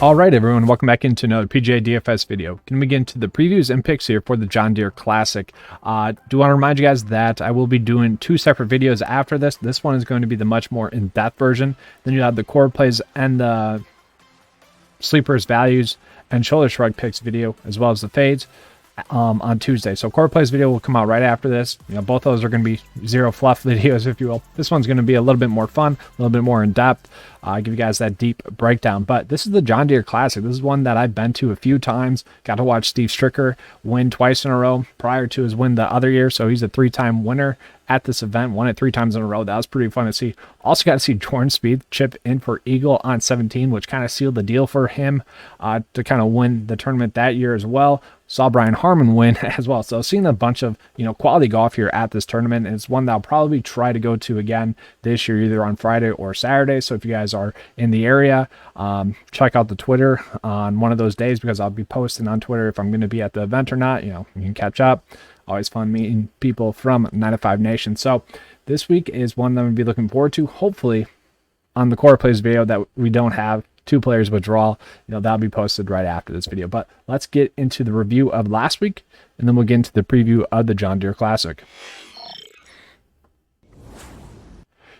Alright everyone, welcome back into another PGA DFS video. Going to begin to the previews and picks here for the John Deere Classic. Do want to remind you guys that I will be doing two separate videos after this. This one is going to be the much more in-depth version. Then you have the core plays and the sleepers, values, and shoulder shrug picks video, as well as the fades on Tuesday. So core plays video will come out right after this. You know, both those are going to be zero fluff videos, if you will. This one's going to be a little bit more fun, a little bit more in depth. Give you guys that deep breakdown. But this is the John Deere Classic. This is one that I've been to a few times. Got to watch Steve Stricker win twice in a row prior to his win the other year. So he's a three-time winner at this event. Won it 3 times in a row. That was pretty fun to see. Also got to see Jordan Spieth chip in for eagle on 17, which kind of sealed the deal for him to kind of win the tournament that year as well. Saw Brian Harman win as well. So seeing a bunch of, quality golf here at this tournament. And it's one that I'll probably try to go to again this year, either on Friday or Saturday. So if you guys are in the area, check out the Twitter on one of those days, because I'll be posting on Twitter if I'm going to be at the event or not. You can catch up. Always fun meeting people from 9 to 5 Nation. So this week is one that I'm going to be looking forward to. Hopefully on the core plays video that we don't have 2 players withdrawal, that'll be posted right after this video. But let's get into the review of last week, and then we'll get into the preview of the John Deere Classic.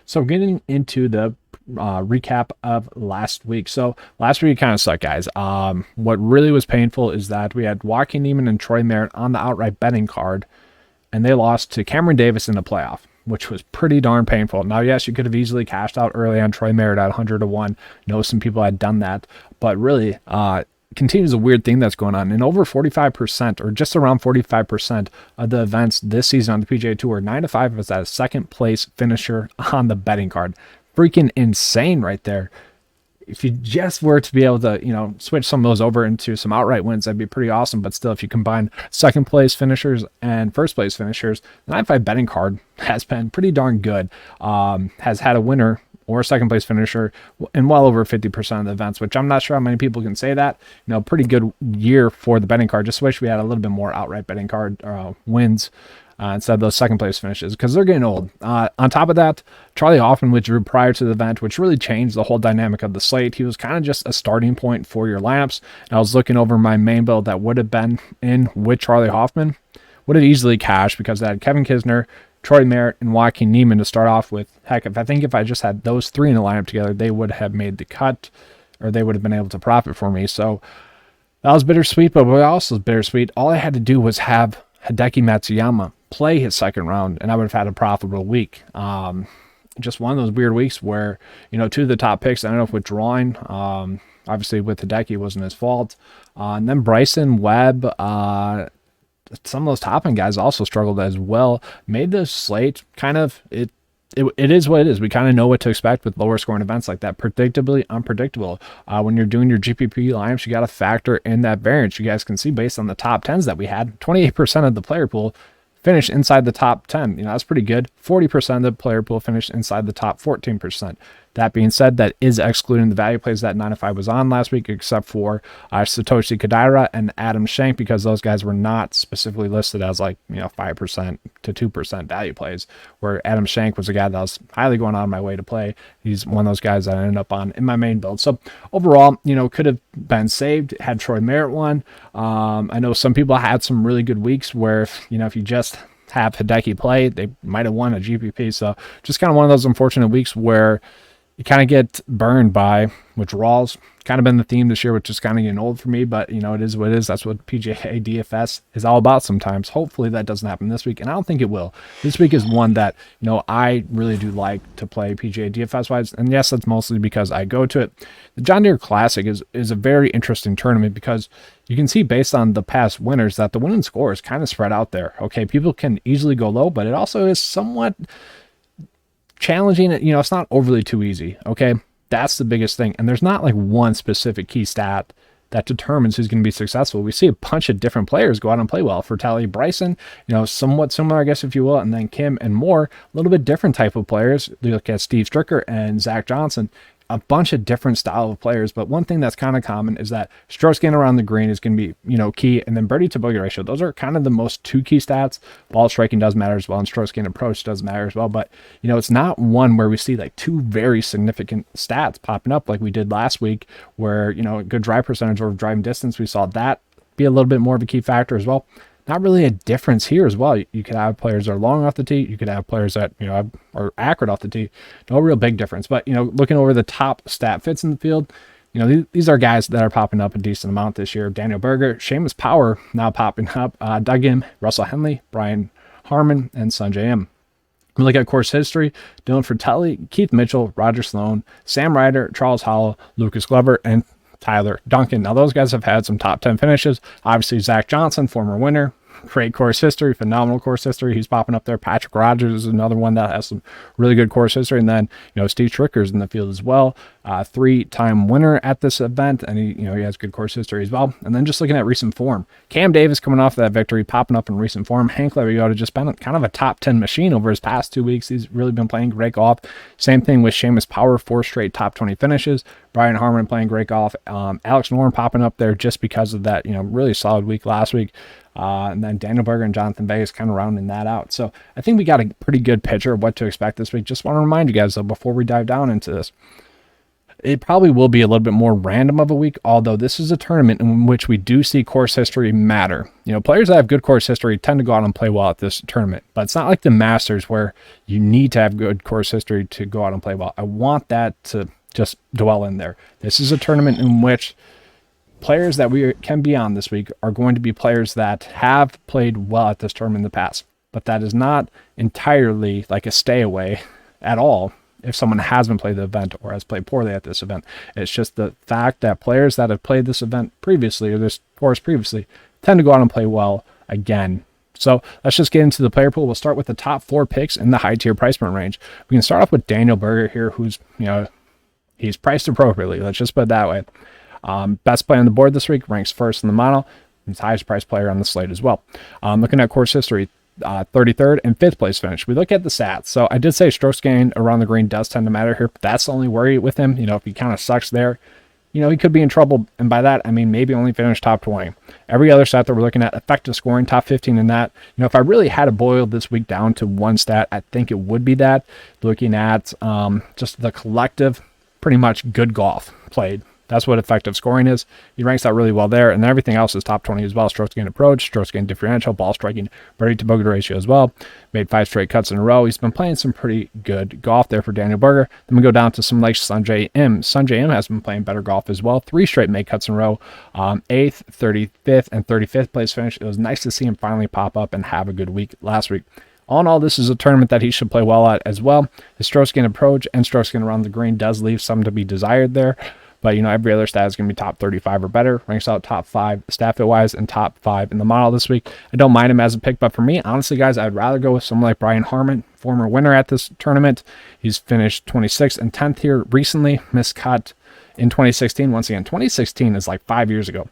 So getting into the recap of last week. So last week kind of sucked, guys. What really was painful is that we had Joaquin Niemann and Troy Merritt on the outright betting card, and they lost to Cameron Davis in the playoff, which was pretty darn painful. Now, yes, you could have easily cashed out early on Troy Merritt at 100 to 1. Know some people had done that, but really, continues a weird thing that's going on. And over 45%, or just around 45% of the events this season on the PGA Tour, 9 to 5 was at a second place finisher on the betting card. Freaking insane right there. If you just were to be able to, switch some of those over into some outright wins, that'd be pretty awesome. But still, if you combine second place finishers and first place finishers, the 9-5 betting card has been pretty darn good. Has had a winner or a second place finisher in well over 50% of the events, which I'm not sure how many people can say that. Pretty good year for the betting card. Just wish we had a little bit more outright betting card wins instead of those second place finishes, because they're getting old. On top of that, Charlie Hoffman withdrew prior to the event, which really changed the whole dynamic of the slate. He was kind of just a starting point for your lineups. And I was looking over my main build that would have been in with Charlie Hoffman. Would have easily cashed, because I had Kevin Kisner, Troy Merritt, and Joaquin Niemann to start off with. Heck, if I just had those 3 in the lineup together, they would have made the cut, or they would have been able to profit for me. So that was bittersweet, but what also was bittersweet, all I had to do was have Hideki Matsuyama play his second round, and I would have had a profitable week. Just one of those weird weeks where, 2 of the top picks ended up withdrawing. Obviously with Hideki, it wasn't his fault. And then Bryson, Webb, some of those top end guys also struggled as well. Made the slate kind of, it is what it is. We kind of know what to expect with lower scoring events like that. Predictably unpredictable. When you're doing your GPP lineups, you got to factor in that variance. You guys can see based on the top 10s that we had, 28% of the player pool finished inside the top 10. That's pretty good. 40% of the player pool finished inside the top 14%. That being said, that is excluding the value plays that 9 to 5 was on last week, except for Satoshi Kodaira and Adam Schenk, because those guys were not specifically listed as 5% to 2% value plays, where Adam Schenk was a guy that was highly going on my way to play. He's one of those guys that I ended up on in my main build. So overall, could have been saved had Troy Merritt won. I know some people had some really good weeks where, if you just have Hideki play, they might have won a GPP. So just kind of one of those unfortunate weeks where you kind of get burned by withdrawals. Kind of been the theme this year, which is kind of getting old for me, but it is what it is. That's what PGA DFS is all about sometimes. Hopefully that doesn't happen this week, and I don't think it will. This week is one that, I really do like to play PGA DFS wise, and yes, that's mostly because I go to it. The John Deere Classic is a very interesting tournament, because you can see based on the past winners that the winning score is kind of spread out there. Okay, people can easily go low, but it also is somewhat challenging. It's not overly too easy. Okay, that's the biggest thing. And there's not one specific key stat that determines who's going to be successful. We see a bunch of different players go out and play well. For Tally Bryson, somewhat similar, I guess, if you will, and then Kim and Moore, a little bit different type of players. You look at Steve Stricker and Zach Johnson, a bunch of different style of players, but one thing that's kind of common is that strokes gained around the green is going to be, key, and then birdie to bogey ratio. Those are kind of the most two key stats. Ball striking does matter as well, and strokes gained approach does matter as well, but it's not one where we see like two very significant stats popping up like we did last week, where a good drive percentage or driving distance, we saw that be a little bit more of a key factor as well. Not really a difference here as well. You could have players that are long off the tee. You could have players that, are accurate off the tee. No real big difference. But, looking over the top stat fits in the field, these are guys that are popping up a decent amount this year. Daniel Berger, Seamus Power now popping up. Doug M, Russell Henley, Brian Harmon, and Sanjay M. We look at course history: Dylan Fratelli, Keith Mitchell, Roger Sloan, Sam Ryder, Charles Howell, Lucas Glover, and Tyler Duncan. Now, those guys have had some top 10 finishes. Obviously, Zach Johnson, former winner, great course history, phenomenal course history. He's popping up there. Patrick Rogers is another one that has some really good course history. And then, Steve Tricker's in the field as well. 3-time winner at this event, and he has good course history as well. And then just looking at recent form, Cam Davis coming off that victory, popping up in recent form. Hank Leviotta just been kind of a top 10 machine over his past 2 weeks. He's really been playing great golf. Same thing with Seamus Power, 4 straight top 20 finishes. Brian Harmon playing great golf. Alex Noren popping up there just because of that, really solid week last week. And then Daniel Berger and Jonathan Vegas kind of rounding that out. So I think we got a pretty good picture of what to expect this week. Just want to remind you guys, though, before we dive down into this, it probably will be a little bit more random of a week, although this is a tournament in which we do see course history matter. Players that have good course history tend to go out and play well at this tournament, but it's not like the Masters where you need to have good course history to go out and play well. I want that to just dwell in there. This is a tournament in which players that we can be on this week are going to be players that have played well at this tournament in the past, but that is not entirely like a stay away at all if someone hasn't played the event or has played poorly at this event. It's just the fact that players that have played this event previously or this course previously tend to go out and play well again. So let's just get into the player pool. We'll start with the top 4 picks in the high tier price point range. We can start off with Daniel Berger here, who's, he's priced appropriately. Let's just put it that way. Best play on the board this week, ranks first in the model. He's the highest priced player on the slate as well. Looking at course history, 33rd and 5th place finish. We look at the stats. So I did say strokes gained around the green does tend to matter here, but that's the only worry with him. If he kind of sucks there, he could be in trouble. And by that, I mean maybe only finish top 20. Every other stat that we're looking at, effective scoring, top 15 in that. If I really had to boil this week down to one stat, I think it would be that. Looking at just the collective, pretty much good golf played. That's what effective scoring is. He ranks out really well there, and everything else is top 20 as well. Strokes gained approach, strokes gained differential, ball striking, birdie to bogey ratio as well. Made 5 straight cuts in a row. He's been playing some pretty good golf there for Daniel Berger. Then we go down to some like Sanjay M. Sanjay M has been playing better golf as well. 3 straight made cuts in a row. 8th, 35th, and 35th place finish. It was nice to see him finally pop up and have a good week last week. All in all, this is a tournament that he should play well at as well. His strokes gained approach and strokes gained around the green does leave some to be desired there. But, every other stat is going to be top 35 or better. Ranks out top 5 stat fit-wise and top 5 in the model this week. I don't mind him as a pick, but for me, honestly, guys, I'd rather go with someone like Brian Harmon, former winner at this tournament. He's finished 26th and 10th here recently. Miscut in 2016. Once again, 2016 is like 5 years ago.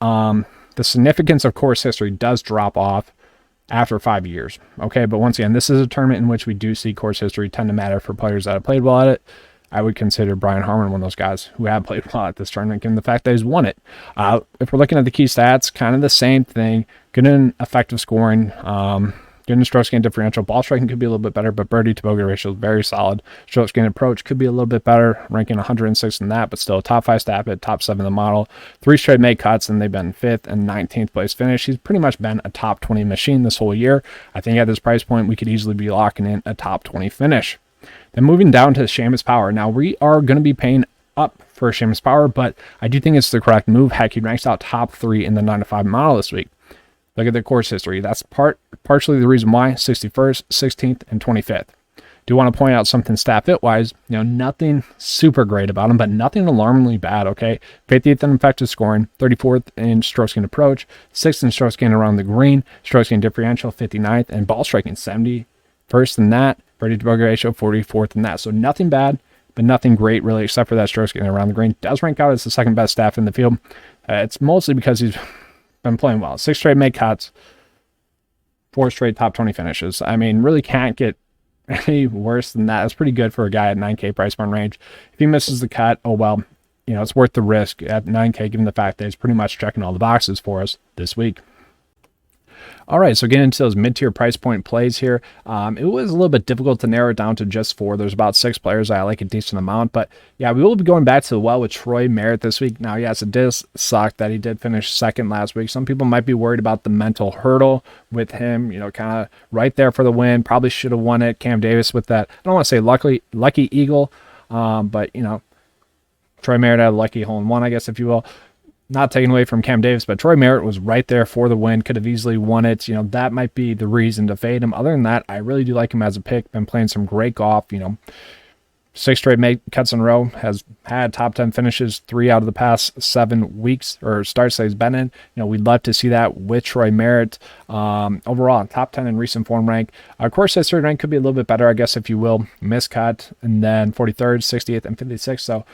The significance of course history does drop off after 5 years. Okay, but once again, this is a tournament in which we do see course history tend to matter for players that have played well at it. I would consider Brian Harmon one of those guys who have played well at this tournament, given the fact that he's won it. If we're looking at the key stats, kind of the same thing. Good in effective scoring, good in strokes gained differential. Ball striking could be a little bit better, but birdie to bogey ratio is very solid. Strokes gained approach could be a little bit better, ranking 106 in that, but still top 5 stat fit, top 7 in the model. 3 straight made cuts, and they've been 5th and 19th place finish. He's pretty much been a top 20 machine this whole year. I think at this price point, we could easily be locking in a top 20 finish. Then moving down to Seamus Power. Now, we are going to be paying up for Seamus Power, but I do think it's the correct move. Heck, he ranks out top 3 in the 9-to-5 model this week. Look at the course history. That's partially the reason why. 61st, 16th, and 25th. Do want to point out something stat fit-wise. Nothing super great about him, but nothing alarmingly bad, okay? 50th in effective scoring, 34th in strokes gained approach, 6th in strokes gained around the green, strokes gained differential, 59th, and ball striking, 71st in that. Birdie to bogey ratio, 44th in that. So nothing bad, but nothing great really, except for that strokes getting around the green. Does rank out as the second best staff in the field. It's mostly because he's been playing well. 6 straight made cuts, 4 straight top 20 finishes. I mean, really can't get any worse than that. It's pretty good for a guy at 9K price point range. If he misses the cut, oh well, it's worth the risk at 9K, given the fact that he's pretty much checking all the boxes for us this week. All right, so getting into those mid-tier price point plays here, it was a little bit difficult to narrow it down to just 4. There's about 6 players I like a decent amount, but yeah, we will be going back to the well with Troy Merritt this week. Now, yes, it does suck that he did finish second last week. Some people might be worried about the mental hurdle with him, kind of right there for the win. Probably should have won it. Cam Davis with that, I don't want to say lucky eagle, but, Troy Merritt had a lucky hole-in-one, I guess, if you will. Not taken away from Cam Davis, but Troy Merritt was right there for the win. Could have easily won it. That might be the reason to fade him. Other than that, I really do like him as a pick. Been playing some great golf. 6 straight cuts in a row. Has had top 10 finishes 3 out of the past 7 weeks or starts that he's been in. We'd love to see that with Troy Merritt. Overall, top 10 in recent form rank. Course history rank could be a little bit better, I guess, if you will. Miscut, and then 43rd, 60th, and 56th. So,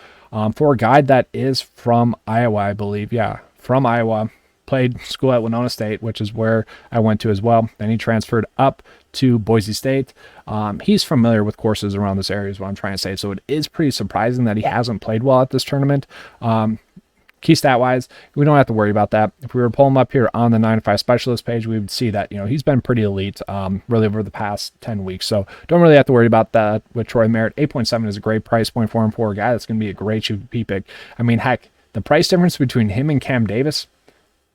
for a guy that is from Iowa, I believe. Yeah, from Iowa. Played school at Winona State, which is where I went to as well. Then he transferred up to Boise State. He's familiar with courses around this area is what I'm trying to say. So it is pretty surprising that he hasn't played well at this tournament. Key stat-wise, we don't have to worry about that. If we were to pull him up here on the 9-to-5 specialist page, we would see that, he's been pretty elite really over the past 10 weeks. So don't really have to worry about that with Troy Merritt. 8.7 is a great price point for him for a guy that's going to be a great GPP pick. I mean, heck, the price difference between him and Cam Davis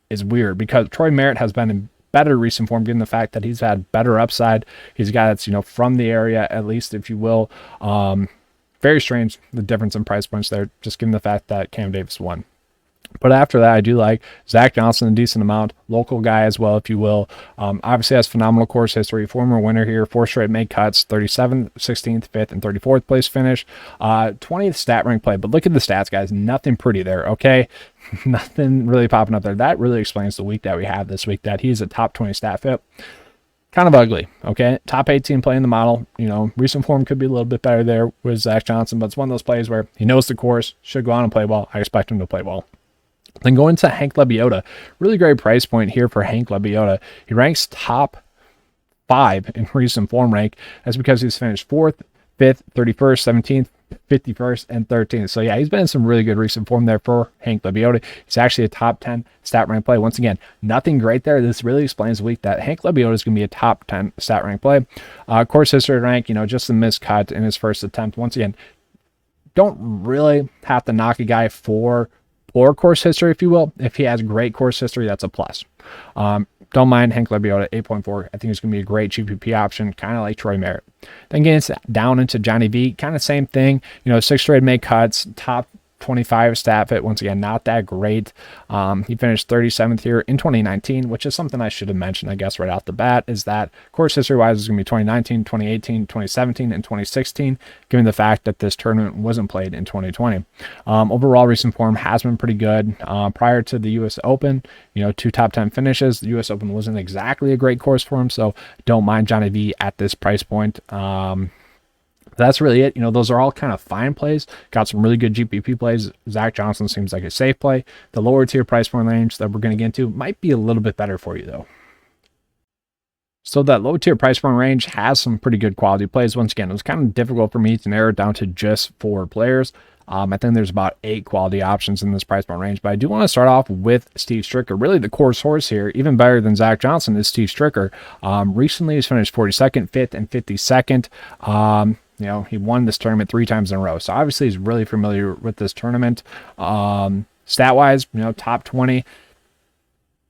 is weird because Troy Merritt has been in better recent form, given the fact that he's had better upside. He's a guy that's, from the area, at least, if you will. Very strange, the difference in price points there, just given the fact that Cam Davis won. But after that, I do like Zach Johnson a decent amount, local guy as well, if you will. Obviously has phenomenal course history, former winner here, 4 straight made cuts, 37th, 16th, 5th, and 34th place finish, 20th stat rank play. But look at the stats, guys. Nothing pretty there, okay? Nothing really popping up there. That really explains the week that we have this week, that he's a top 20 stat fit. Kind of ugly, okay? Top 18 playing the model. Recent form could be a little bit better there with Zach Johnson, but it's one of those plays where he knows the course, should go on and play well. I expect him to play well. Then going to Hank Lebioda, really great price point here for Hank Lebioda. He ranks top 5 in recent form rank. That's because he's finished 4th, 5th, 31st, 17th, 51st, and 13th. So yeah, he's been in some really good recent form there for Hank Lebioda. He's actually a top 10 stat rank play. Once again, nothing great there. This really explains the week that Hank Lebioda is going to be a top 10 stat rank play. Course history rank, just a miscut in his first attempt. Once again, don't really have to knock a guy for poor course history, if you will. If he has great course history, that's a plus. Don't mind Hank Lebioda, 8.4. I think he's going to be a great GPP option, kind of like Troy Merritt. Then getting down into Johnny V, kind of same thing. 6 straight made cuts, top 25 stat fit. Once again, not that great. He finished 37th here in 2019, which is something I should have mentioned, I guess, right off the bat, is that course history-wise is going to be 2019, 2018, 2017, and 2016, given the fact that this tournament wasn't played in 2020. Overall, recent form has been pretty good. Prior to the U.S. Open, 2 top 10 finishes. The U.S. Open wasn't exactly a great course for him, so don't mind Johnny V at this price point. That's really it. Those are all kind of fine plays. Got some really good GPP plays. Zach Johnson seems like a safe play. The lower tier price point range that we're going to get into might be a little bit better for you, though. So that low tier price point range has some pretty good quality plays. Once again, it was kind of difficult for me to narrow it down to just 4 players. I think there's about 8 quality options in this price point range, but I do want to start off with Steve Stricker. Really the course horse here, even better than Zach Johnson, is Steve Stricker. Recently he's finished 42nd, 5th, and 52nd. He won this tournament 3 times in a row. So obviously he's really familiar with this tournament. Stat-wise, top 20.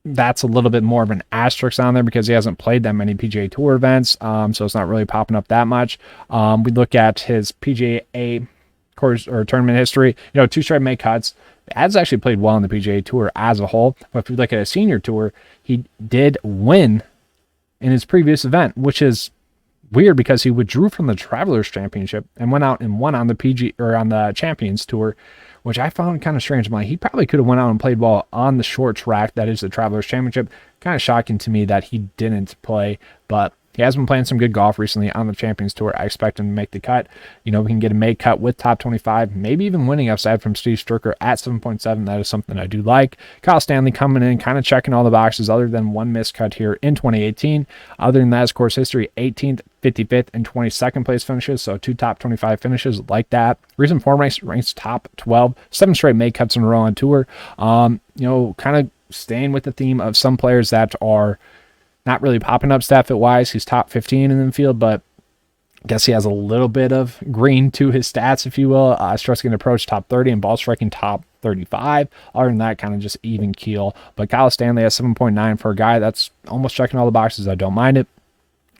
That's a little bit more of an asterisk on there because he hasn't played that many PGA Tour events. So it's not really popping up that much. We look at his PGA course or tournament history. 2 straight made cuts. Has actually played well on the PGA Tour as a whole. But if you look at a senior tour, he did win in his previous event, which is weird because he withdrew from the Travelers Championship and went out and won on the PG or on the Champions Tour, which I found kind of strange. I'm like, he probably could have went out and played well on the short track that is the Travelers Championship. Kind of shocking to me that he didn't play, but He has been playing some good golf recently on the Champions Tour. I expect him to make the cut. We can get a made cut with top 25, maybe even winning upside from Steve Stricker at 7.7. That is something I do like. Kyle Stanley coming in, kind of checking all the boxes other than one missed cut here in 2018. Other than that, his course history, 18th, 55th, and 22nd place finishes, so 2 top 25 finishes like that. Recent form ranks top 12, 7 straight made cuts in a row on tour. Kind of staying with the theme of some players that are not really popping up stat fit wise. He's top 15 in the field, but I guess he has a little bit of green to his stats, if you will. Stress getting approach top 30 and ball striking top 35. Other than that, kind of just even keel. But Kyle Stanley has 7.9 for a guy that's almost checking all the boxes. I don't mind it.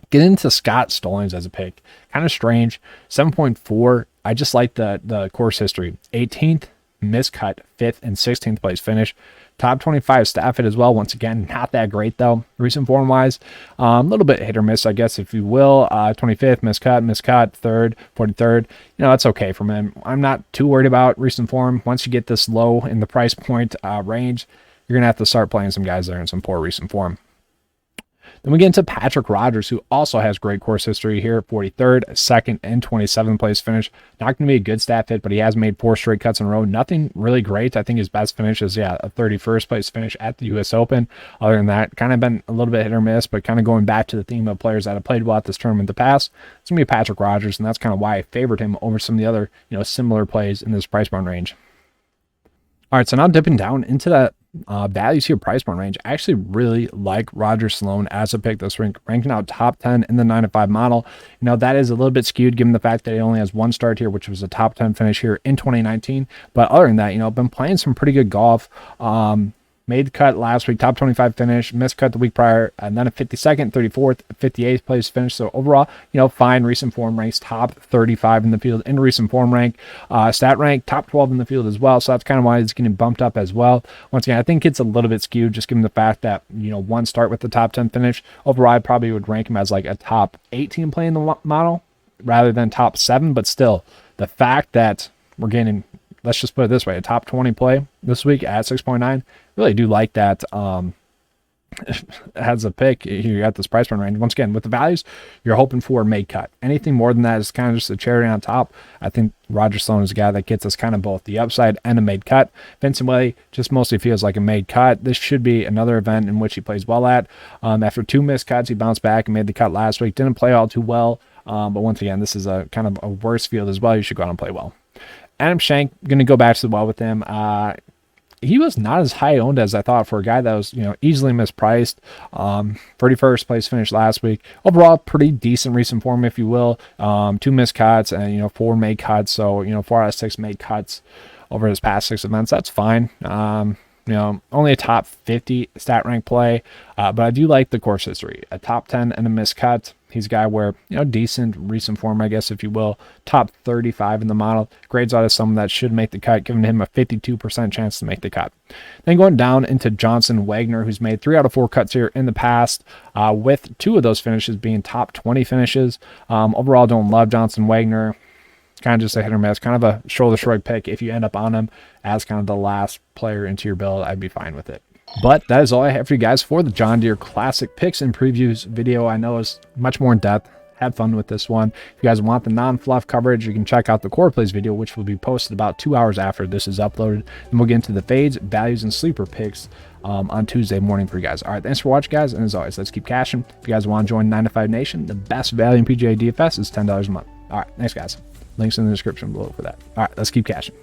Get into Scott Stallings as a pick. Kind of strange. 7.4. I just like the course history. 18th, miscut, 5th, and 16th place finish. Top 25 stat fit as well. Once again, not that great though. Recent form wise, a little bit hit or miss, I guess, if you will. 25th, miscut, 3rd, 43rd. That's okay from him. I'm not too worried about recent form. Once you get this low in the price point range, you're going to have to start playing some guys there in some poor recent form. Then we get into Patrick Rodgers, who also has great course history here. 43rd, 2nd, and 27th place finish. Not going to be a good stat fit, but he has made 4 straight cuts in a row. Nothing really great. I think his best finish is, a 31st place finish at the U.S. Open. Other than that, kind of been a little bit hit or miss, but kind of going back to the theme of players that have played well at this tournament in the past, it's going to be Patrick Rodgers, and that's kind of why I favored him over some of the other, similar plays in this price point range. All right, so now dipping down into that values here, price point range. I actually really like Roger Sloan as a pick this week, ranking out top 10 in the 9-5 model. That is a little bit skewed given the fact that he only has one start here, which was a top 10 finish here in 2019. But other than that, been playing some pretty good golf. Made the cut last week, top 25 finish, missed cut the week prior, and then a 52nd, 34th, 58th place finish. So overall, fine. Recent form ranks top 35 in the field in recent form rank. Stat rank, top 12 in the field as well. So that's kind of why it's getting bumped up as well. Once again, I think it's a little bit skewed just given the fact that, one start with the top 10 finish. Overall, I probably would rank him as like a top 18 play in the model rather than top 7. But still, the fact that we're getting, let's just put it this way, a top 20 play this week at 6.9. Really do like that as a pick here at this price point range. Once again, with the values, you're hoping for a made cut. Anything more than that is kind of just a cherry on top. I think Roger Sloan is a guy that gets us kind of both the upside and a made cut. Vincent Whaley just mostly feels like a made cut. This should be another event in which he plays well at. After 2 missed cuts, he bounced back and made the cut last week. Didn't play all too well, but once again, this is a kind of a worse field as well. You should go out and play well. Adam Schenk, going to go back to the well with him. He was not as high owned as I thought for a guy that was, easily mispriced. 31st place finish last week. Overall, pretty decent recent form, if you will. 2 missed cuts and, 4 made cuts. So, 4 out of 6 made cuts over his past 6 events. That's fine. Only a top 50 stat rank play. But I do like the course history. A top 10 and a missed cut. He's a guy where, decent recent form, I guess, if you will. Top 35 in the model. Grades out of someone that should make the cut, giving him a 52% chance to make the cut. Then going down into Johnson Wagner, who's made 3 out of 4 cuts here in the past, with 2 of those finishes being top 20 finishes. Overall, don't love Johnson Wagner. Kind of just a hit or miss, kind of a shoulder shrug pick. If you end up on him as kind of the last player into your build, I'd be fine with it. But that is all I have for you guys for the John Deere Classic Picks and Previews video. I know it's much more in depth. Had fun with this one. If you guys want the non-fluff coverage, you can check out the Core Plays video, which will be posted about 2 hours after this is uploaded. And we'll get into the fades, values, and sleeper picks on Tuesday morning for you guys. All right, thanks for watching, guys. And as always, let's keep cashing. If you guys want to join 9-5 Nation, the best value in PGA DFS is $10 a month. All right, thanks, guys. Links in the description below for that. All right, let's keep cashing.